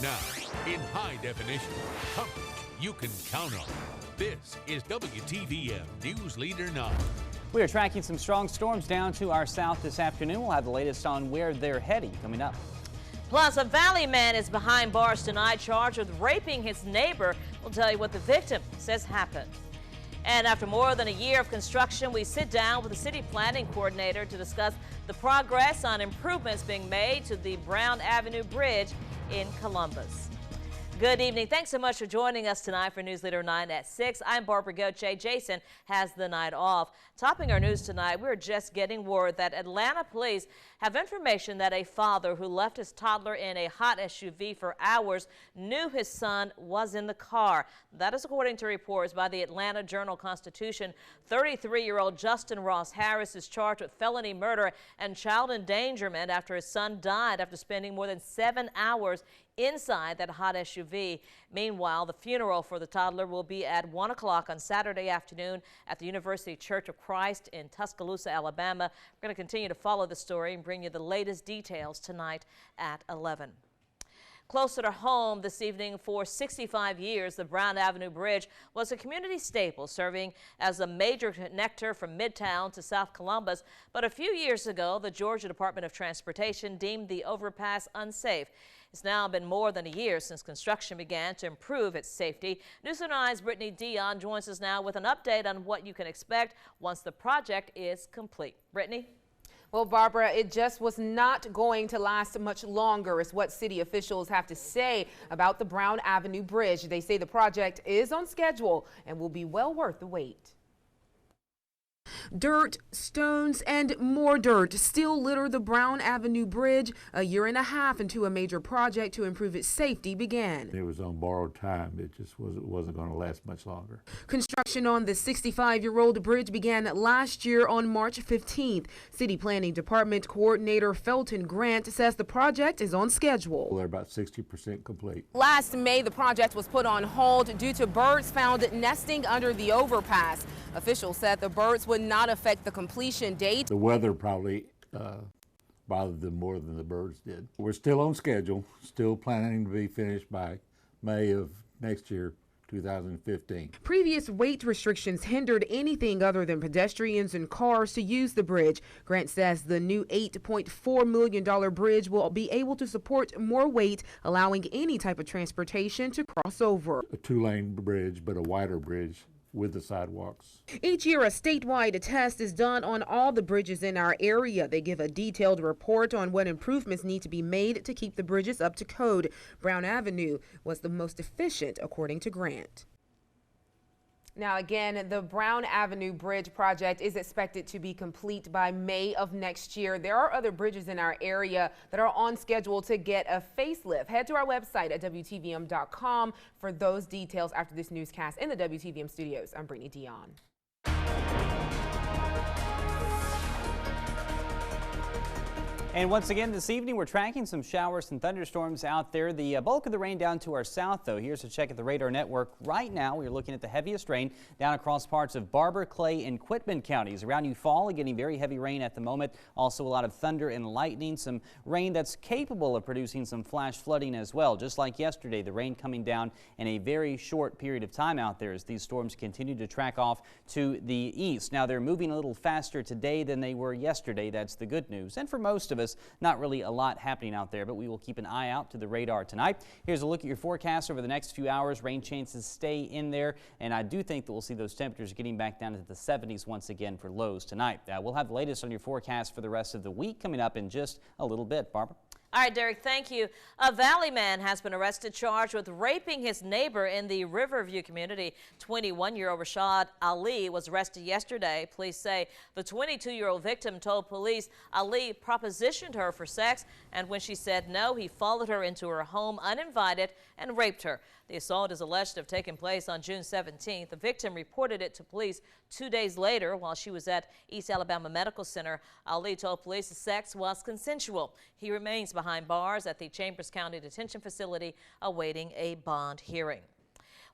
Now, in high definition, coverage you can count on. This is WTVM News Leader 9. We are tracking some strong storms down to our south this afternoon. We'll have the latest on where they're heading coming up. Plus, a Valley man is behind bars tonight, charged with raping his neighbor. We'll tell you what the victim says happened. And after more than a year of construction, we sit down with the city planning coordinator to discuss the progress on improvements being made to the Brown Avenue Bridge in Columbus. Good evening. Thanks so much for joining us tonight for News Leader 9 at 6. I'm Barbara Goche. Jason has the night off. Topping our news tonight, we're just getting word that Atlanta police have information that a father who left his toddler in a hot SUV for hours knew his son was in the car. That is according to reports by the Atlanta Journal-Constitution. 33-year-old Justin Ross Harris is charged with felony murder and child endangerment after his son died after spending more than 7 hours inside that hot SUV. Meanwhile, the funeral for the toddler will be at 1 o'clock on Saturday afternoon at the University Church of Christ in Tuscaloosa, Alabama. We're going to continue to follow the story and bring you the latest details tonight at 11. Closer to home this evening, for 65 years, the Brown Avenue Bridge was a community staple, serving as a major connector from Midtown to South Columbus. But a few years ago, the Georgia Department of Transportation deemed the overpass unsafe. It's now been more than a year since construction began to improve its safety. News 9's Brittany Dion joins us now with an update on what you can expect once the project is complete. Brittany? Well, Barbara, it just was not going to last much longer, is what city officials have to say about the Brown Avenue Bridge. They say the project is on schedule and will be well worth the wait. Dirt, stones, and more dirt still litter the Brown Avenue Bridge a year and a half into a major project to improve its safety began. It was on borrowed time. It just wasn't going to last much longer. Construction on the 65-year-old bridge began last year on March 15th. City Planning Department Coordinator Felton Grant says the project is on schedule. They're about 60% complete. Last May, the project was put on hold due to birds found nesting under the overpass. Officials said the birds would not affect the completion date. The weather probably bothered them more than the birds did. We're still on schedule, still planning to be finished by May of next year, 2015. Previous weight restrictions hindered anything other than pedestrians and cars to use the bridge. Grant says the new $8.4 million bridge will be able to support more weight, allowing any type of transportation to cross over. A two-lane bridge, but a wider bridge with the sidewalks. Each year, a statewide test is done on all the bridges in our area. They give a detailed report on what improvements need to be made to keep the bridges up to code. Brown Avenue was the most efficient, according to Grant. Now, again, the Brown Avenue Bridge project is expected to be complete by May of next year. There are other bridges in our area that are on schedule to get a facelift. Head to our website at WTVM.com for those details after this newscast. In the WTVM studios, I'm Brittany Dion. And once again this evening, we're tracking some showers and thunderstorms out there. The bulk of the rain down to our south, though. Here's a check at the radar network. Right now, we're looking at the heaviest rain down across parts of Barber, Clay, and Quitman counties. Around Eufaula, getting very heavy rain at the moment. Also a lot of thunder and lightning. Some rain that's capable of producing some flash flooding as well. Just like yesterday, the rain coming down in a very short period of time out there as these storms continue to track off to the east. Now, they're moving a little faster today than they were yesterday. That's the good news. And for most of us, not really a lot happening out there, but we will keep an eye out to the radar tonight. Here's a look at your forecast over the next few hours. Rain chances stay in there, and I do think that we'll see those temperatures getting back down into the 70s once again for lows tonight. We'll have the latest on your forecast for the rest of the week coming up in just a little bit. Barbara? All right, Derek, thank you. A Valley man has been arrested, charged with raping his neighbor in the Riverview community. 21-year-old Rashad Ali was arrested yesterday. Police say the 22-year-old victim told police Ali propositioned her for sex, and when she said no, he followed her into her home uninvited and raped her. The assault is alleged to have taken place on June 17th. The victim reported it to police 2 days later while she was at East Alabama Medical Center. Ali told police the sex was consensual. He remains behind bars at the Chambers County Detention Facility awaiting a bond hearing.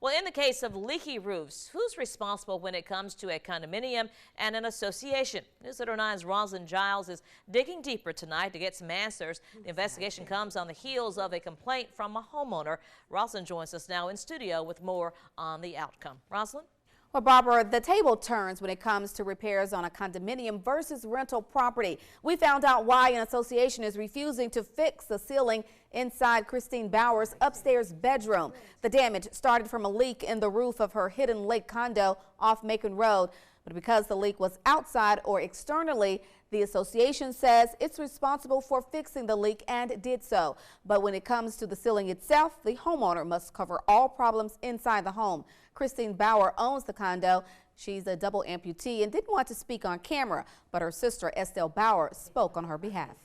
Well, in the case of leaky roofs, who's responsible when it comes to a condominium and an association? Newsletter 9's Rosalind Giles is digging deeper tonight to get some answers. The investigation comes on the heels of a complaint from a homeowner. Rosalind joins us now in studio with more on the outcome. Rosalind? Well, Barbara, the table turns when it comes to repairs on a condominium versus rental property. We found out why an association is refusing to fix the ceiling inside Christine Bauer's upstairs bedroom. The damage started from a leak in the roof of her Hidden Lake condo off Macon Road. But because the leak was outside or externally, the association says it's responsible for fixing the leak and did so. But when it comes to the ceiling itself, the homeowner must cover all problems inside the home. Christine Bauer owns the condo. She's a double amputee and didn't want to speak on camera, but her sister Estelle Bauer spoke on her behalf.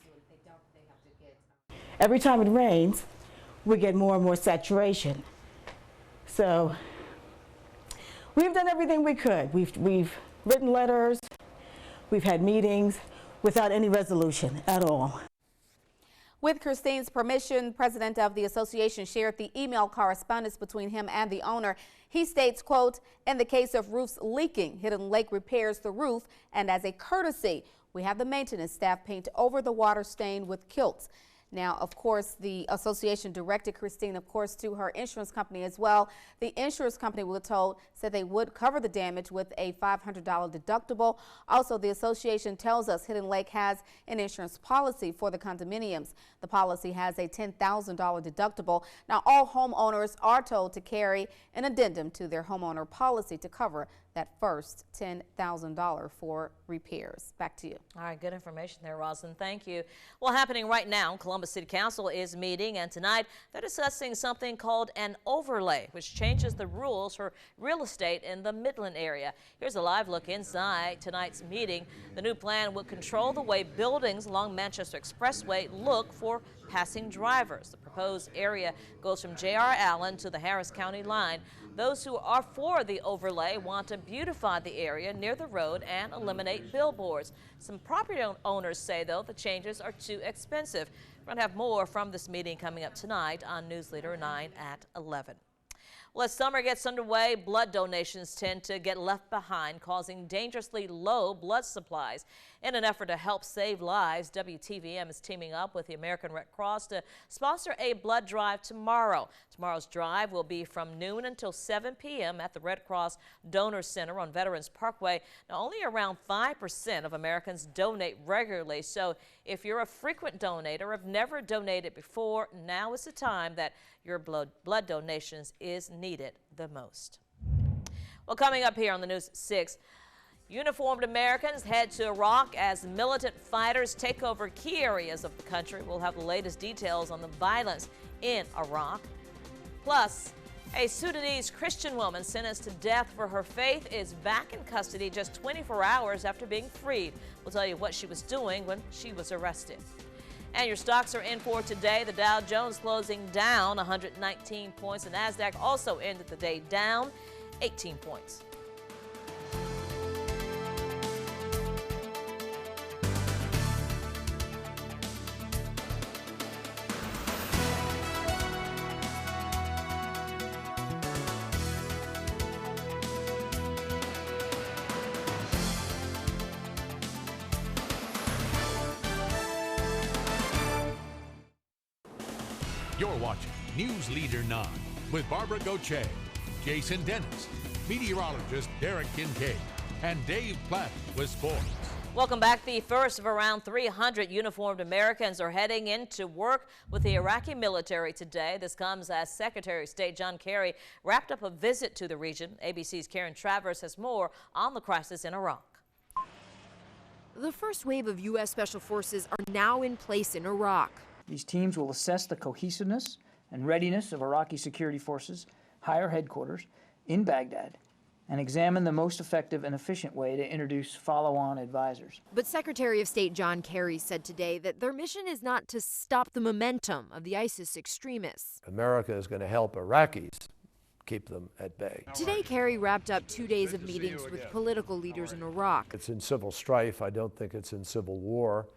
Every time it rains, we get more and more saturation. So we've done everything we could. We've written letters, we've had meetings without any resolution at all. With Christine's permission, president of the association shared the email correspondence between him and the owner. He states, quote, "In the case of roofs leaking, Hidden Lake repairs the roof, and as a courtesy, we have the maintenance staff paint over the water stain with kilts." Now, of course, the association directed Christine, of course, to her insurance company as well. The insurance company, we were told, said they would cover the damage with a $500 deductible. Also, the association tells us Hidden Lake has an insurance policy for the condominiums. The policy has a $10,000 deductible. Now, all homeowners are told to carry an addendum to their homeowner policy to cover that first $10,000 for repairs. Back to you. All right, good information there, Rosalind. Thank you. Well, happening right now, Columbus City Council is meeting, and tonight they're discussing something called an overlay, which changes the rules for real estate in the Midland area. Here's a live look inside tonight's meeting. The new plan will control the way buildings along Manchester Expressway look for passing drivers. The proposed area goes from J.R. Allen to the Harris County line. Those who are for the overlay want to beautify the area near the road and eliminate billboards. Some property owners say, though, the changes are too expensive. We're going to have more from this meeting coming up tonight on News Leader 9 at 11. Well, as summer gets underway, blood donations tend to get left behind, causing dangerously low blood supplies. In an effort to help save lives, WTVM is teaming up with the American Red Cross to sponsor a blood drive tomorrow. Tomorrow's drive will be from noon until 7 p.m. at the Red Cross Donor Center on Veterans Parkway. Now, only around 5% of Americans donate regularly, so if you're a frequent donor or have never donated before, now is the time that your blood donations is needed the most. Well, coming up here on the News at 6, uniformed Americans head to Iraq as militant fighters take over key areas of the country. We'll have the latest details on the violence in Iraq. Plus, a Sudanese Christian woman sentenced to death for her faith is back in custody just 24 hours after being freed. We'll tell you what she was doing when she was arrested. And your stocks are in for today. The Dow Jones closing down 119 points. The NASDAQ also ended the day down 18 points. You're watching News Leader 9 with Barbara Gauthier, Jason Dennis, meteorologist Derek Kincaid, and Dave Platt with sports. Welcome back. The first of around 300 uniformed Americans are heading into work with the Iraqi military today. This comes as Secretary of State John Kerry wrapped up a visit to the region. ABC's Karen Travers has more on the crisis in Iraq. The first wave of U.S. Special Forces are now in place in Iraq. These teams will assess the cohesiveness and readiness of Iraqi security forces, higher headquarters in Baghdad, and examine the most effective and efficient way to introduce follow-on advisors. But Secretary of State John Kerry said today that their mission is not to stop the momentum of the ISIS extremists. America is going to help Iraqis keep them at bay. Today, Kerry wrapped up 2 days of meetings with political leaders in Iraq. It's in civil strife. I don't think it's in civil war.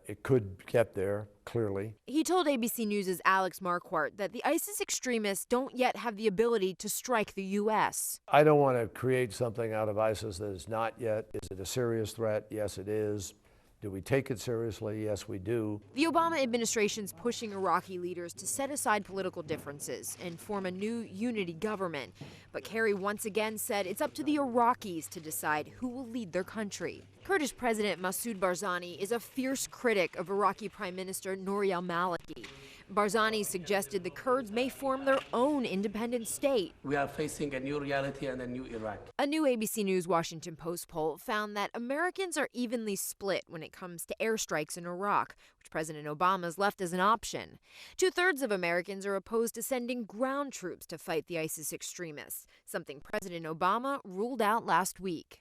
It could get there, clearly. He told ABC News' Alex Marquardt that the ISIS extremists don't yet have the ability to strike the U.S. I don't want to create something out of ISIS that is not yet. Is it a serious threat? Yes, it is. Do we take it seriously? Yes, we do. The Obama administration's pushing Iraqi leaders to set aside political differences and form a new unity government. But Kerry once again said it's up to the Iraqis to decide who will lead their country. Kurdish President Masoud Barzani is a fierce critic of Iraqi Prime Minister Nouri al-Maliki. Barzani suggested the Kurds may form their own independent state. We are facing a new reality and a new Iraq. A new ABC News Washington Post poll found that Americans are evenly split when it comes to airstrikes in Iraq, which President Obama's left as an option. 2/3 of Americans are opposed to sending ground troops to fight the ISIS extremists, something President Obama ruled out last week.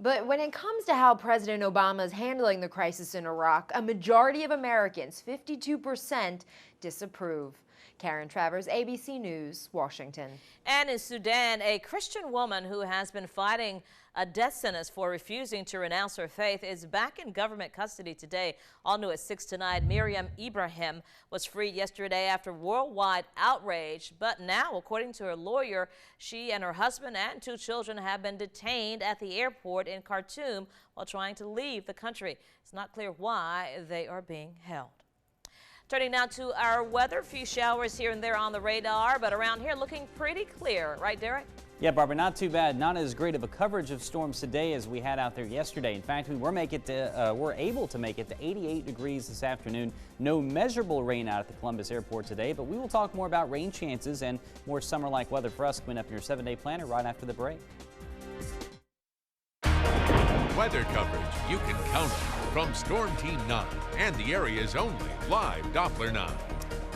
But when it comes to how President Obama is handling the crisis in Iraq, a majority of Americans, 52%, disapprove. Karen Travers, ABC News, Washington. And in Sudan, a Christian woman who has been fighting a death sentence for refusing to renounce her faith is back in government custody today. All new at 6 tonight. Miriam Ibrahim was freed yesterday after worldwide outrage. But now, according to her lawyer, she and her husband and 2 children have been detained at the airport in Khartoum while trying to leave the country. It's not clear why they are being held. Turning now to our weather, a few showers here and there on the radar, but around here looking pretty clear. Right, Derek? Yeah, Barbara, not too bad. Not as great of a coverage of storms today as we had out there yesterday. In fact, we're able to make it to 88 degrees this afternoon. No measurable rain out at the Columbus Airport today, but we will talk more about rain chances and more summer-like weather for us coming up in your 7-day planner right after the break. Weather coverage you can count on from Storm Team 9 and the area's only live Doppler 9.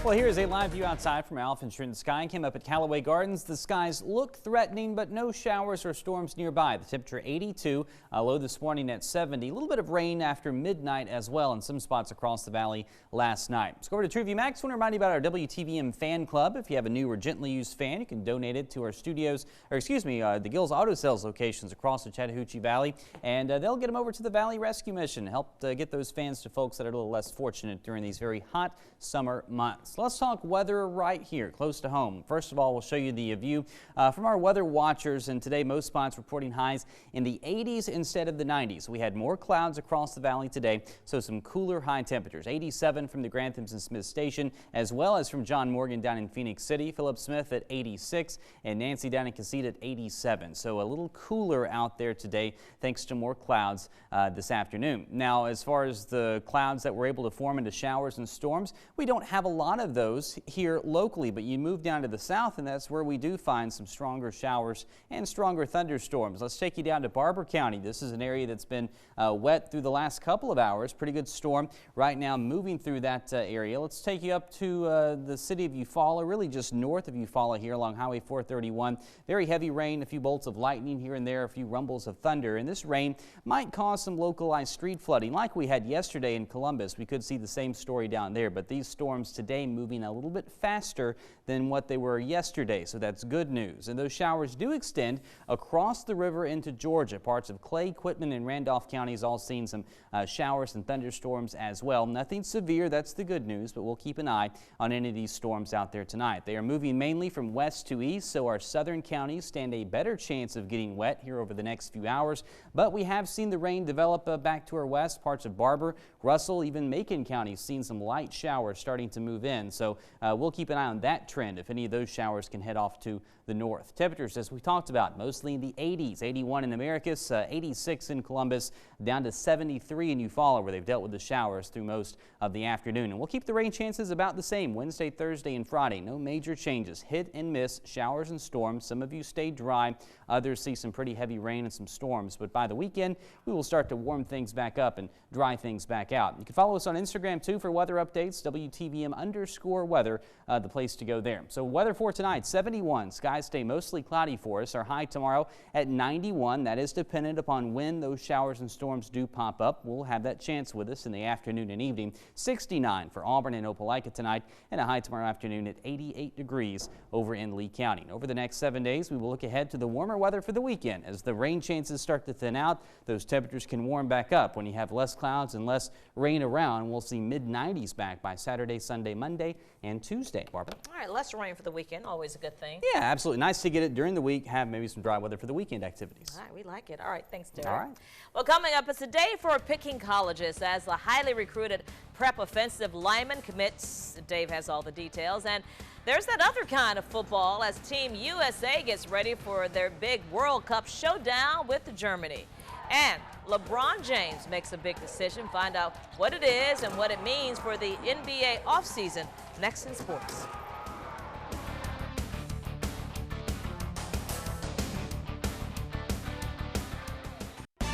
Well, here's a live view outside from Alpha Insurance Sky. Came up at Callaway Gardens. The skies look threatening, but no showers or storms nearby. The temperature 82, low this morning at 70. A little bit of rain after midnight as well in some spots across the valley last night. Let's go over to TrueView Max. I want to remind you about our WTVM fan club. If you have a new or gently used fan, you can donate it to our studios, or excuse me, the Gills Auto Sales locations across the Chattahoochee Valley, and they'll get them over to the Valley Rescue Mission. Help get those fans to folks that are a little less fortunate during these very hot summer months. Let's talk weather right here, close to home. First of all, we'll show you the view from our weather watchers, and today most spots reporting highs in the 80s instead of the 90s. We had more clouds across the valley today, so some cooler high temperatures. 87 from the Granthams and Smith Station, as well as from John Morgan down in Phoenix City. Philip Smith at 86, and Nancy down in Casita at 87. So a little cooler out there today, thanks to more clouds this afternoon. Now, as far as the clouds that were able to form into showers and storms, we don't have a lot of those here locally, but you move down to the south and that's where we do find some stronger showers and stronger thunderstorms. Let's take you down to Barber County. This is an area that's been wet through the last couple of hours. Pretty good storm right now moving through that area. Let's take you up to the city of Eufaula, really just north of Eufaula here along Highway 431. Very heavy rain, a few bolts of lightning here and there, a few rumbles of thunder, and this rain might cause some localized street flooding like we had yesterday in Columbus. We could see the same story down there, but these storms today moving a little bit faster than what they were yesterday, so that's good news. And those showers do extend across the river into Georgia. Parts of Clay, Quitman, and Randolph counties all seeing some showers and thunderstorms as well. Nothing severe, that's the good news, but we'll keep an eye on any of these storms out there tonight. They are moving mainly from west to east, so our southern counties stand a better chance of getting wet here over the next few hours. But we have seen the rain develop back to our west. Parts of Barber, Russell, even Macon counties seen some light showers starting to move in. So we'll keep an eye on that trend if any of those showers can head off to the north. Temperatures, as we talked about, mostly in the 80s, 81 in Americus, 86 in Columbus, down to 73 in Eufaula, where they've dealt with the showers through most of the afternoon. And we'll keep the rain chances about the same Wednesday, Thursday, and Friday. No major changes. Hit and miss, showers and storms. Some of you stay dry. Others see some pretty heavy rain and some storms. But by the weekend, we will start to warm things back up and dry things back out. You can follow us on Instagram, too, for weather updates, WTVM_. underscore weather, the place to go there. So weather for tonight, 71. Skies stay mostly cloudy for us. Our high tomorrow at 91. That is dependent upon when those showers and storms do pop up. We'll have that chance with us in the afternoon and evening. 69 for Auburn and Opelika tonight, and a high tomorrow afternoon at 88 degrees over in Lee County. Over the next 7 days, we will look ahead to the warmer weather for the weekend. As the rain chances start to thin out, those temperatures can warm back up when you have less clouds and less rain around. We'll see mid-90s back by Saturday, Sunday, Monday, and Tuesday. Barbara? All right, less rain for the weekend, always a good thing. Yeah, absolutely. Nice to get it during the week, have maybe some dry weather for the weekend activities. All right, we like it. All right, thanks, Derek. All right. Well, coming up, it's a day for picking colleges as the highly recruited prep offensive lineman commits. Dave has all the details. And there's that other kind of football as Team USA gets ready for their big World Cup showdown with Germany. And LeBron James makes a big decision. Find out what it is and what it means for the NBA offseason next in sports.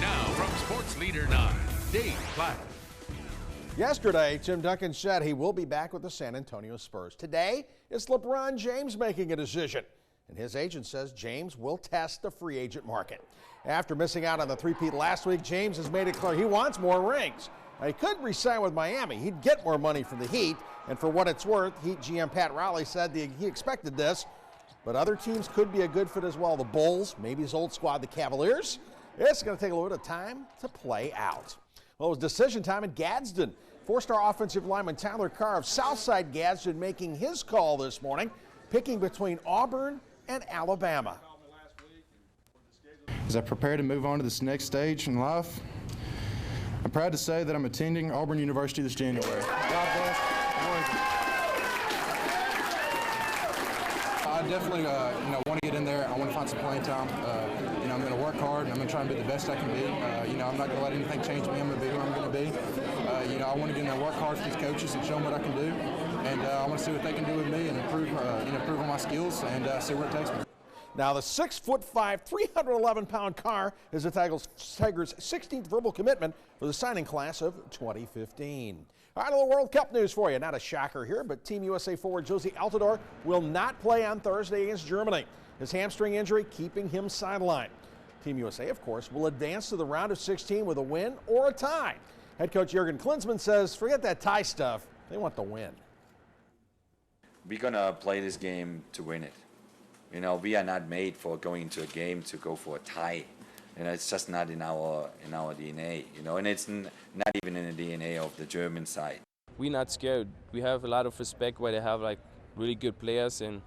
Now from Sports Leader 9, Dave Platt. Yesterday, Tim Duncan said he will be back with the San Antonio Spurs. Today, it's LeBron James making a decision, and his agent says James will test the free agent market. After missing out on the three-peat last week, James has made it clear he wants more rings. Now, he could re-sign with Miami. He'd get more money from the Heat, and for what it's worth, Heat GM Pat Riley said he expected this, but other teams could be a good fit as well. The Bulls, maybe his old squad, the Cavaliers. It's going to take a little bit of time to play out. Well, it was decision time in Gadsden. Four-star offensive lineman Tyler Carr of Southside Gadsden making his call this morning, picking between Auburn and Alabama. As I prepare to move on to this next stage in life, I'm proud to say that I'm attending Auburn University this January. God bless. I definitely want to get in there. I want to find some playing time. I'm going to work hard, and I'm going to try and be the best I can be. I'm not going to let anything change me. I'm going to be who I'm going to be. I want to get in there and work hard for these coaches and show them what I can do. And I want to see what they can do with me and improve on my skills and see where it takes me. Now, the 6'5", 311-pound Carr is the Tigers' 16th verbal commitment for the signing class of 2015. All right, a little World Cup news for you. Not a shocker here, but Team USA forward Jozy Altidore will not play on Thursday against Germany. His hamstring injury keeping him sidelined. Team USA, of course, will advance to the round of 16 with a win or a tie. Head coach Jurgen Klinsmann says, forget that tie stuff. They want the win. We're going to play this game to win it. We are not made for going into a game to go for a tie. It's just not in our DNA, and it's not even in the DNA of the German side. We're not scared. We have a lot of respect where they have really good players, and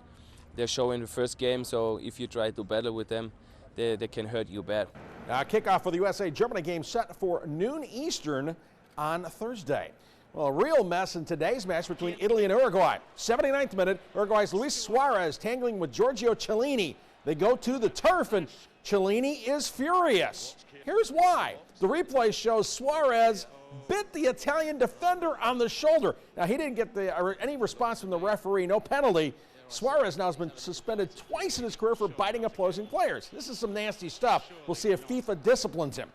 they're showing the first game, so if you try to battle with them, they can hurt you bad. Now, kickoff for the USA-Germany game set for noon Eastern on Thursday. Well, a real mess in today's match between Italy and Uruguay. 79th minute, Uruguay's Luis Suarez tangling with Giorgio Chiellini. They go to the turf, and Chiellini is furious. Here's why. The replay shows Suarez bit the Italian defender on the shoulder. Now, he didn't get any response from the referee, no penalty. Suarez now has been suspended twice in his career for biting opposing players. This is some nasty stuff. We'll see if FIFA disciplines him.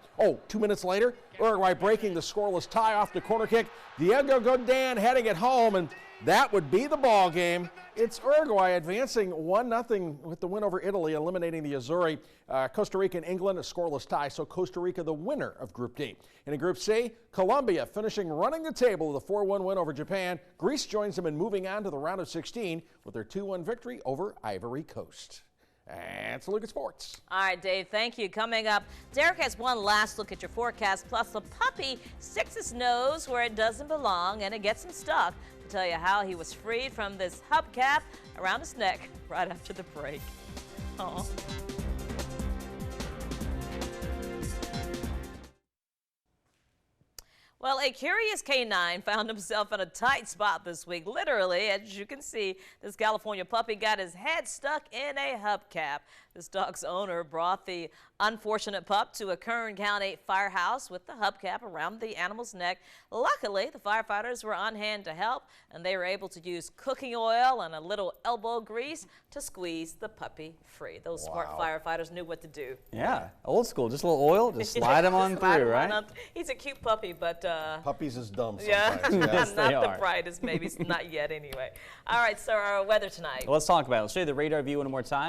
2 minutes later, Uruguay breaking the scoreless tie off the corner kick. Diego Godin heading it home, and that would be the ball game. It's Uruguay advancing 1-0 with the win over Italy, eliminating the Azzurri. Costa Rica and England, a scoreless tie, so Costa Rica the winner of Group D. And in Group C, Colombia finishing running the table with a 4-1 win over Japan. Greece joins them in moving on to the round of 16 with their 2-1 victory over Ivory Coast. And it's a look at sports. All right, Dave, thank you. Coming up, Derek has one last look at your forecast, plus the puppy sticks his nose where it doesn't belong and it gets him stuck. To tell you how he was freed from this hubcap around his neck right after the break. Aww. Well, a curious canine found himself in a tight spot this week. Literally, as you can see, this California puppy got his head stuck in a hubcap. This dog's owner brought the unfortunate pup to a Kern County firehouse with the hubcap around the animal's neck. Luckily, the firefighters were on hand to help, and they were able to use cooking oil and a little elbow grease to squeeze the puppy free. Those smart firefighters knew what to do. Yeah, old school, just a little oil, just slide them on through, right? He's a cute puppy, but puppies is dumb yeah, sometimes. not the brightest, maybe not yet anyway. All right, so our weather tonight. Well, let's talk about it. Let's show you the radar view one more time.